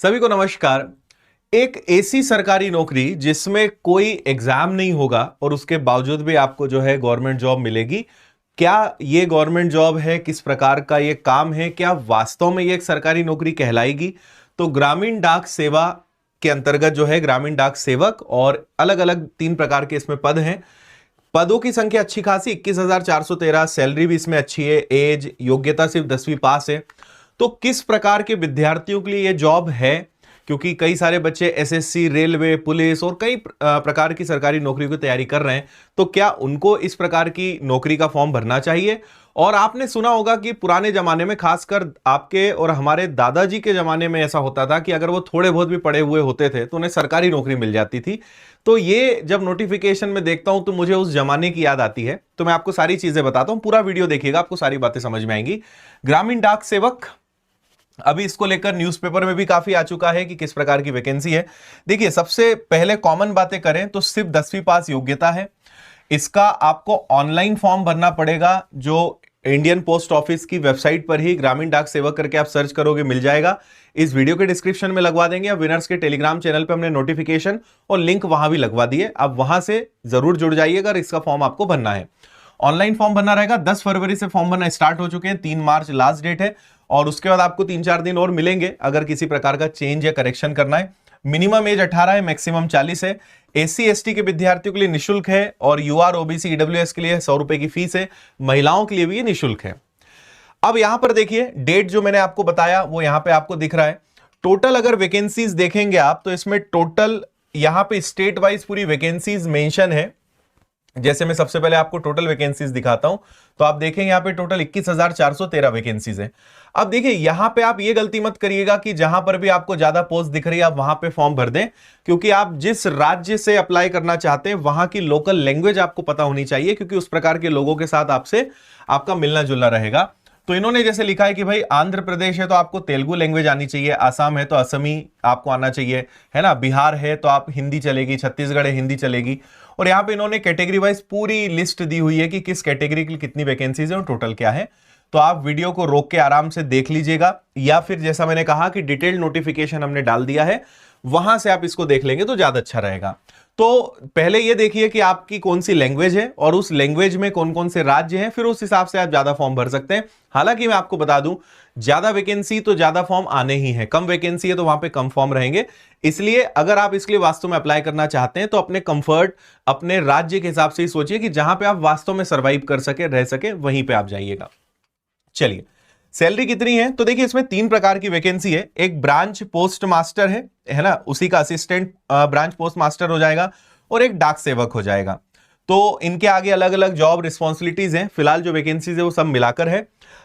सभी को नमस्कार। एक ऐसी सरकारी नौकरी जिसमें कोई एग्जाम नहीं होगा और उसके बावजूद भी आपको जो है गवर्नमेंट जॉब मिलेगी। क्या ये गवर्नमेंट जॉब है? किस प्रकार का ये काम है? क्या वास्तव में ये एक सरकारी नौकरी कहलाएगी? तो ग्रामीण डाक सेवा के अंतर्गत जो है ग्रामीण डाक सेवक और अलग अलग 3 प्रकार के इसमें पद हैं। पदों की संख्या अच्छी खासी 21,413। सैलरी भी इसमें अच्छी है। एज योग्यता सिर्फ 10वीं पास है। तो किस प्रकार के विद्यार्थियों के लिए यह जॉब है? क्योंकि कई सारे बच्चे एसएससी, रेलवे, पुलिस और कई प्रकार की सरकारी नौकरी की तैयारी कर रहे हैं। तो क्या उनको इस प्रकार की नौकरी का फॉर्म भरना चाहिए? और आपने सुना होगा कि पुराने जमाने में, खासकर आपके और हमारे दादाजी के जमाने में, ऐसा होता था कि अगर वो थोड़े बहुत भी पढ़े हुए होते थे तो उन्हें सरकारी नौकरी मिल जाती थी। तो ये जब नोटिफिकेशन में देखता हूं तो मुझे उस जमाने की याद आती है। तो मैं आपको सारी चीजें बताता हूं, पूरा वीडियो देखिएगा, आपको सारी बातें समझ में आएंगी। ग्रामीण डाक सेवक, अभी इसको लेकर न्यूज़पेपर में भी काफी आ चुका है कि किस प्रकार की वैकेंसी है। देखिए, सबसे पहले कॉमन बातें करें तो सिर्फ 10वीं पास योग्यता है। इसका आपको ऑनलाइन फॉर्म भरना पड़ेगा, जो इंडियन पोस्ट ऑफिस की वेबसाइट पर ही ग्रामीण डाक सेवक करके आप सर्च करोगे मिल जाएगा। इस वीडियो के डिस्क्रिप्शन में लगवा देंगे। अब विनर्स के टेलीग्राम चैनल पे हमने नोटिफिकेशन और लिंक वहां भी लगवा दिए, आप वहां से जरूर जुड़ जाइएगा। इसका फॉर्म आपको भरना है, ऑनलाइन फॉर्म भरना रहेगा। 10 फरवरी से फॉर्म भरना स्टार्ट हो चुके हैं, 3 मार्च लास्ट डेट है। और उसके बाद आपको 3-4 दिन और मिलेंगे अगर किसी प्रकार का चेंज या करेक्शन करना है। मिनिमम एज 18 है, मैक्सिमम 40 है। एससी एसटी के विद्यार्थियों के लिए निःशुल्क है और यूआर ओबीसी ईडब्ल्यूएस के लिए 100 रुपए की फीस है। महिलाओं के लिए भी ये निःशुल्क है। अब यहां पर देखिए, डेट जो मैंने आपको बताया वो यहां पे आपको दिख रहा है। टोटल अगर वैकेंसीज देखेंगे आप तो इसमें टोटल यहां पे स्टेट वाइज पूरी वैकेंसीज मेंशन है। जैसे मैं सबसे पहले आपको टोटल वैकेंसीज दिखाता हूं तो आप देखें यहां पे टोटल 21,413 वैकेंसीज है। अब देखिए, यहां पे आप ये गलती मत करिएगा कि जहां पर भी आपको ज्यादा पोस्ट दिख रही है आप वहां पे फॉर्म भर दें, क्योंकि आप जिस राज्य से अप्लाई करना चाहते हैं वहां की लोकल लैंग्वेज आपको पता होनी चाहिए, क्योंकि उस प्रकार के लोगों के साथ आपसे आपका मिलना जुलना रहेगा। तो इन्होंने जैसे लिखा है कि भाई आंध्र प्रदेश है तो आपको तेलुगु लैंग्वेज आनी चाहिए, आसाम है तो असमी आपको आना चाहिए, है ना, बिहार है तो आप हिंदी चलेगी, छत्तीसगढ़ है हिंदी चलेगी। और यहां पे इन्होंने कैटेगरी वाइज पूरी लिस्ट दी हुई है कि किस कैटेगरी की कितनी वैकेंसीज है और टोटल क्या है। तो आप वीडियो को रोक के आराम से देख लीजिएगा, या फिर जैसा मैंने कहा कि डिटेल्ड नोटिफिकेशन हमने डाल दिया है, वहां से आप इसको देख लेंगे तो ज्यादा अच्छा रहेगा। तो पहले ये देखिए कि आपकी कौन सी लैंग्वेज है और उस लैंग्वेज में कौन कौन से राज्य हैं, फिर उस हिसाब से आप ज्यादा फॉर्म भर सकते हैं। हालांकि मैं आपको बता दूं, ज्यादा वैकेंसी तो ज्यादा फॉर्म आने ही है, कम वैकेंसी है तो वहां पे कम फॉर्म रहेंगे। इसलिए अगर आप इसके लिए वास्तव में अप्लाई करना चाहते हैं तो अपने कंफर्ट, अपने राज्य के हिसाब से ही सोचिए कि जहां पे आप वास्तव में सर्वाइव कर सके, रह सके, वहीं पे आप जाइएगा। चलिए, सैलरी कितनी है? तो देखिए, इसमें 3 प्रकार की वैकेंसी है। एक ब्रांच पोस्ट मास्टर है ना, उसी का असिस्टेंट ब्रांच पोस्ट मास्टर हो जाएगा, और एक डाक सेवक हो जाएगा। तो इनके आगे अलग अलग जॉब रिस्पॉन्सिबिलिटीज हैं। फिलहाल जो वैकेंसीज है वो सब मिलाकर है।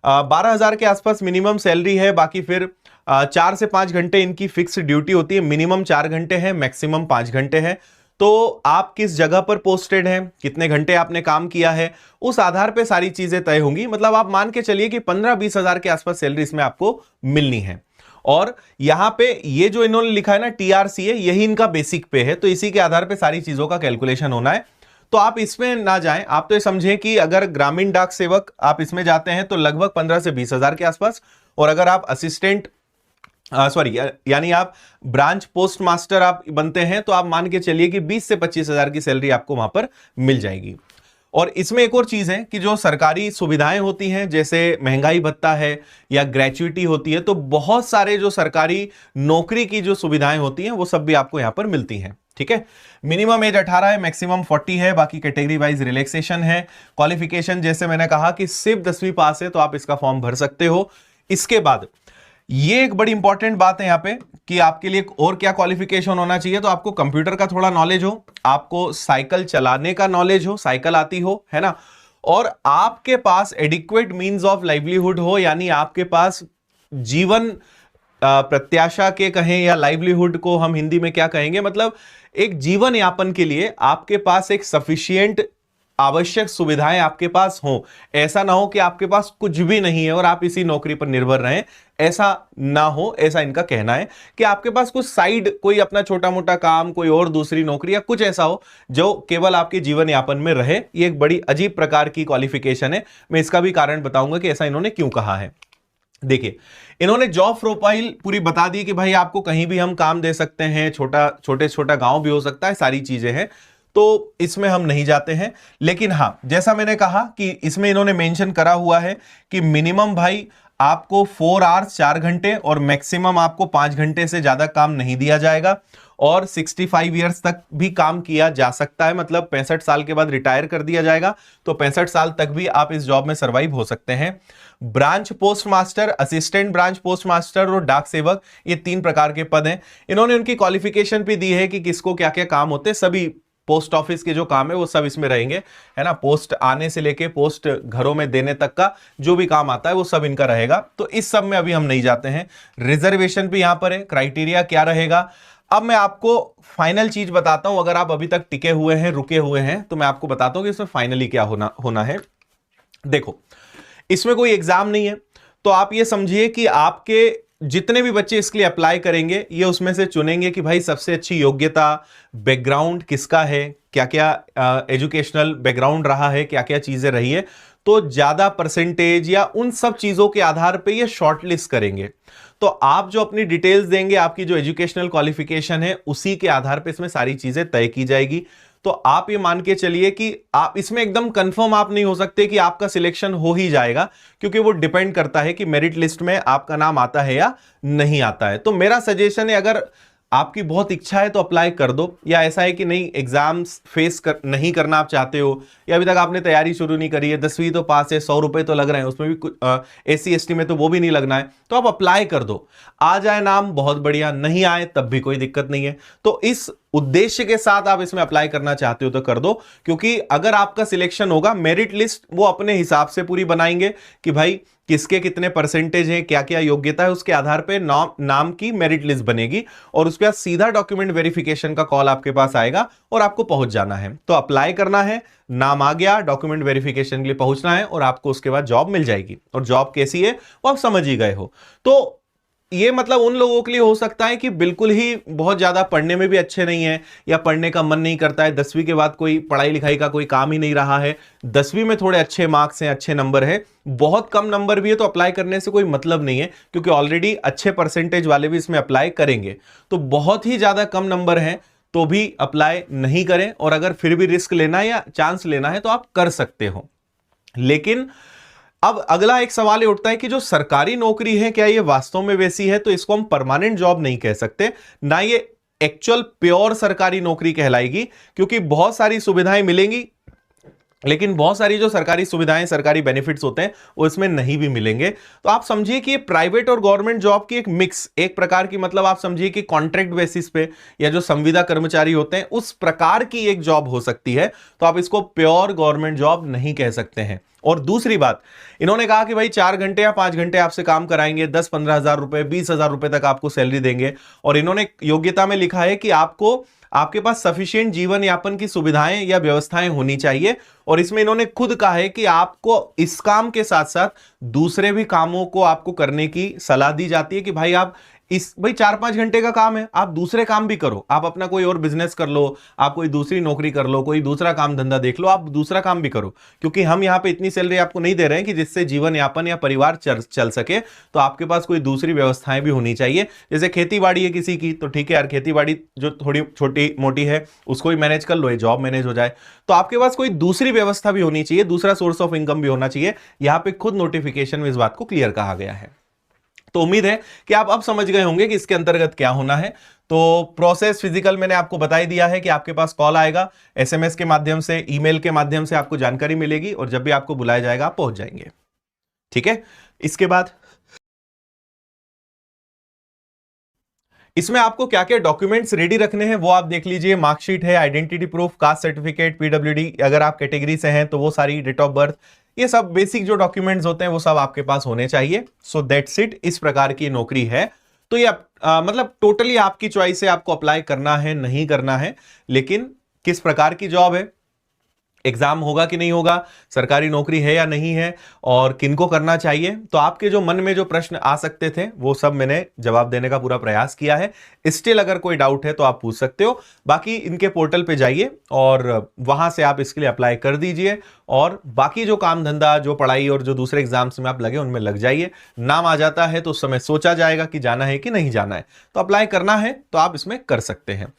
12,000 के आसपास मिनिमम सैलरी है। बाकी फिर 4 से 5 घंटे इनकी फिक्स ड्यूटी होती है। मिनिमम 4 घंटे है, मैक्सिमम 5 घंटे है। तो आप किस जगह पर पोस्टेड हैं, कितने घंटे आपने काम किया है, उस आधार पे सारी चीजें तय होंगी। मतलब आप मान के चलिए कि 15-20 हजार के आसपास सैलरी इसमें आपको मिलनी है। और यहां पे ये जो इन्होंने लिखा है ना टीआरसी है, यही इनका बेसिक पे है, तो इसी के आधार पे सारी चीजों का कैलकुलेशन होना है। तो आप इसमें ना जाएं, आप तो ये समझें कि अगर ग्रामीण डाक सेवक आप इसमें जाते हैं तो लगभग 15 से 20 हजार के आसपास, और अगर आप असिस्टेंट यानी आप ब्रांच पोस्ट मास्टर आप बनते हैं तो आप मान के चलिए कि 20 से 25 हजार की सैलरी आपको वहां पर मिल जाएगी। और इसमें एक और चीज है कि जो सरकारी सुविधाएं होती हैं, जैसे महंगाई भत्ता है या ग्रेच्युइटी होती है, तो बहुत सारे जो सरकारी नौकरी की जो सुविधाएं होती हैं वो सब भी आपको यहां पर मिलती हैं। ठीक है, मिनिमम एज 18 है, मैक्सिमम 40 है। बाकी कैटेगरी वाइज रिलैक्सेशन है। क्वालिफिकेशन जैसे मैंने कहा कि सिर्फ 10वीं पास है तो आप इसका फॉर्म भर सकते हो। इसके बाद ये एक बड़ी इंपॉर्टेंट बात है यहां पे कि आपके लिए और क्या क्वालिफिकेशन होना चाहिए। तो आपको कंप्यूटर का थोड़ा नॉलेज हो, आपको साइकिल चलाने का नॉलेज हो, साइकिल आती हो, है ना, और आपके पास एडिक्वेट मींस ऑफ लाइवलीहुड हो, यानी आपके पास जीवन प्रत्याशा के कहें या लाइवलीहुड को हम हिंदी में क्या कहेंगे, मतलब एक जीवन यापन के लिए आपके पास एक सफिशिएंट आवश्यक सुविधाएं आपके पास हो। ऐसा ना हो कि आपके पास कुछ भी नहीं है और आप इसी नौकरी पर निर्भर रहें, ऐसा ना हो। ऐसा इनका कहना है कि आपके पास कुछ साइड, कोई अपना छोटा मोटा काम, कोई और दूसरी नौकरी या कुछ ऐसा हो जो केवल आपके जीवन यापन में रहे। ये एक बड़ी अजीब प्रकार की क्वालिफिकेशन है। मैं इसका भी कारण बताऊंगा कि ऐसा इन्होंने क्यों कहा है। देखिए, इन्होंने जॉब प्रोफाइल पूरी बता दी कि भाई आपको कहीं भी हम काम दे सकते हैं, छोटा गांव भी हो सकता है, सारी चीजें हैं, तो इसमें हम नहीं जाते हैं। लेकिन हां, जैसा मैंने कहा कि इसमें इन्होंने मेंशन करा हुआ है कि मिनिमम भाई आपको 4 आवर्स 4 घंटे और मैक्सिमम आपको 5 घंटे से ज्यादा काम नहीं दिया जाएगा, और 65 ईयर्स तक भी काम किया जा सकता है, मतलब 65 साल के बाद रिटायर कर दिया जाएगा, तो 65 साल तक भी आप इस जॉब में सर्वाइव हो सकते हैं। Branch post master, assistant branch post master और डाक सेवक, ये 3 प्रकार के पद हैं। इन्होंने उनकी क्वालिफिकेशन भी दी है कि किसको क्या क्या काम होते हैं। सभी पोस्ट ऑफिस के जो काम है वो सब इसमें रहेंगे, है ना। पोस्ट आने से लेके पोस्ट घरों में देने तक का जो भी काम आता है वो सब इनका रहेगा, तो इस सब में अभी हम नहीं जाते हैं। रिजर्वेशन भी यहां पर है, क्राइटेरिया क्या रहेगा। अब मैं आपको फाइनल चीज बताता हूं, अगर आप अभी तक टिके हुए हैं, रुके हुए हैं, तो मैं आपको बताता हूं कि इसमें फाइनली क्या होना है। देखो, इसमें कोई एग्जाम नहीं है, तो आप ये समझिए कि आपके जितने भी बच्चे इसके लिए अप्लाई करेंगे, ये उसमें से चुनेंगे कि भाई सबसे अच्छी योग्यता, बैकग्राउंड किसका है, क्या क्या एजुकेशनल बैकग्राउंड रहा है, क्या क्या चीजें रही है, तो ज्यादा परसेंटेज या उन सब चीजों के आधार पे ये शॉर्टलिस्ट करेंगे। तो आप जो अपनी डिटेल्स देंगे, आपकी जो एजुकेशनल क्वालिफिकेशन है, उसी के आधार पे इसमें सारी चीजें तय की जाएगी। तो आप ये मान के चलिए कि आप इसमें एकदम कंफर्म आप नहीं हो सकते कि आपका सिलेक्शन हो ही जाएगा, क्योंकि वो डिपेंड करता है कि मेरिट लिस्ट में आपका नाम आता है या नहीं आता है। तो मेरा सजेशन है, अगर आपकी बहुत इच्छा है तो अप्लाई कर दो, या ऐसा है कि नहीं एग्जाम्स नहीं करना आप चाहते हो, या अभी तक आपने तैयारी शुरू नहीं करी है, 10वीं तो पास है, 100 रुपए तो लग रहे हैं, उसमें भी कुछ SC ST में तो वो भी नहीं लगना है, तो आप अप्लाई कर दो। आ जाए नाम बहुत बढ़िया, नहीं आए तब भी कोई दिक्कत नहीं है। तो इस उद्देश्य के साथ आप इसमें अप्लाई करना चाहते हो तो कर दो, क्योंकि अगर आपका सिलेक्शन होगा, मेरिट लिस्ट वो अपने हिसाब से पूरी बनाएंगे कि भाई किसके कितने परसेंटेज हैं, क्या क्या योग्यता है, उसके आधार पे नाम की मेरिट लिस्ट बनेगी, और उसके बाद सीधा डॉक्यूमेंट वेरिफिकेशन का कॉल आपके पास आएगा और आपको पहुंच जाना है। तो अप्लाई करना है, नाम आ गया, डॉक्यूमेंट वेरिफिकेशन के लिए पहुंचना है, और आपको उसके बाद जॉब मिल जाएगी। और जॉब कैसी है वो आप समझ ही गए हो। तो ये मतलब उन लोगों के लिए हो सकता है कि बिल्कुल ही बहुत ज्यादा पढ़ने में भी अच्छे नहीं है, या पढ़ने का मन नहीं करता है, 10वीं के बाद कोई पढ़ाई लिखाई का कोई काम ही नहीं रहा है, 10वीं में थोड़े अच्छे मार्क्स हैं, अच्छे नंबर है, बहुत कम नंबर भी है, तो अप्लाई करने से कोई मतलब नहीं है, क्योंकि ऑलरेडी अच्छे परसेंटेज वाले भी इसमें अप्लाई करेंगे। तो बहुत ही ज्यादा कम नंबर है तो भी अप्लाई नहीं करें, और अगर फिर भी रिस्क लेना है या चांस लेना है तो आप कर सकते हो। लेकिन अब अगला एक सवाल ये उठता है कि जो सरकारी नौकरी है, क्या ये वास्तव में वैसी है? तो इसको हम परमानेंट जॉब नहीं कह सकते, ना ये एक्चुअल प्योर सरकारी नौकरी कहलाएगी, क्योंकि बहुत सारी सुविधाएं मिलेंगी, लेकिन बहुत सारी जो सरकारी सुविधाएं, सरकारी बेनिफिट्स होते हैं, वो इसमें नहीं भी मिलेंगे। तो आप समझिए कि ये प्राइवेट और गवर्नमेंट जॉब की एक मिक्स, एक प्रकार की, मतलब आप समझिए कि कॉन्ट्रैक्ट बेसिस पे या जो संविदा कर्मचारी होते हैं उस प्रकार की एक जॉब हो सकती है। तो आप इसको प्योर गवर्नमेंट जॉब नहीं कह सकते हैं। और दूसरी बात, इन्होंने कहा कि भाई 4 घंटे या 5 घंटे आपसे काम कराएंगे, 10-15 हजार रुपए, 20,000 रुपए तक आपको सैलरी देंगे, और इन्होंने योग्यता में लिखा है कि आपको, आपके पास सफिशिएंट जीवन यापन की सुविधाएं या व्यवस्थाएं होनी चाहिए। और इसमें इन्होंने खुद कहा है कि आपको इस काम के साथ साथ दूसरे भी कामों को आपको करने की सलाह दी जाती है, कि भाई आप भाई 4-5 घंटे का काम है, आप दूसरे काम भी करो, आप अपना कोई और बिजनेस कर लो, आप कोई दूसरी नौकरी कर लो, कोई दूसरा काम धंधा देख लो, आप दूसरा काम भी करो, क्योंकि हम यहां पे इतनी सैलरी आपको नहीं दे रहे हैं कि जिससे जीवन यापन या परिवार चल सके। तो आपके पास कोई दूसरी व्यवस्थाएं भी होनी चाहिए। जैसे खेती बाड़ी है किसी की, तो ठीक है यार, खेती बाड़ी जो थोड़ी छोटी मोटी है उसको ही मैनेज कर लो, ये जॉब मैनेज हो जाए। तो आपके पास कोई दूसरी व्यवस्था भी होनी चाहिए, दूसरा सोर्स ऑफ इनकम भी होना चाहिए। यहां पे खुद नोटिफिकेशन में इस बात को क्लियर कहा गया है। तो उम्मीद है कि आप अब समझ गए होंगे कि इसके अंतर्गत क्या होना है। तो प्रोसेस फिजिकल मैंने आपको बता ही दिया है कि आपके पास कॉल आएगा, SMS के माध्यम से, ईमेल के माध्यम से आपको जानकारी मिलेगी, और जब भी आपको बुलाया जाएगा आप पहुंच जाएंगे। ठीक है, इसके बाद इसमें आपको क्या क्या डॉक्यूमेंट्स रेडी रखने हैं वो आप देख लीजिए। मार्कशीट है, identity proof, caste certificate, PWD, अगर आप कैटेगरी से हैं तो वो सारी, डेट ऑफ बर्थ, ये सब बेसिक जो डॉक्यूमेंट्स होते हैं वो सब आपके पास होने चाहिए। सो दैट्स इट, इस प्रकार की नौकरी है। तो ये मतलब टोटली आपकी चॉइस है, आपको अप्लाई करना है नहीं करना है। लेकिन किस प्रकार की जॉब है, एग्जाम होगा कि नहीं होगा, सरकारी नौकरी है या नहीं है, और किनको करना चाहिए। तो आपके जो मन में जो प्रश्न आ सकते थे वो सब मैंने जवाब देने का पूरा प्रयास किया है। स्टिल अगर कोई डाउट है तो आप पूछ सकते हो। बाकी इनके पोर्टल पे जाइए और वहां से आप इसके लिए अप्लाई कर दीजिए, और बाकी जो काम धंधा, जो पढ़ाई और जो दूसरे एग्जाम्स में आप लगे उनमें लग जाइए। नाम आ जाता है तो उस समय सोचा जाएगा कि जाना है कि नहीं जाना है, तो अप्लाई करना है तो आप इसमें कर सकते हैं।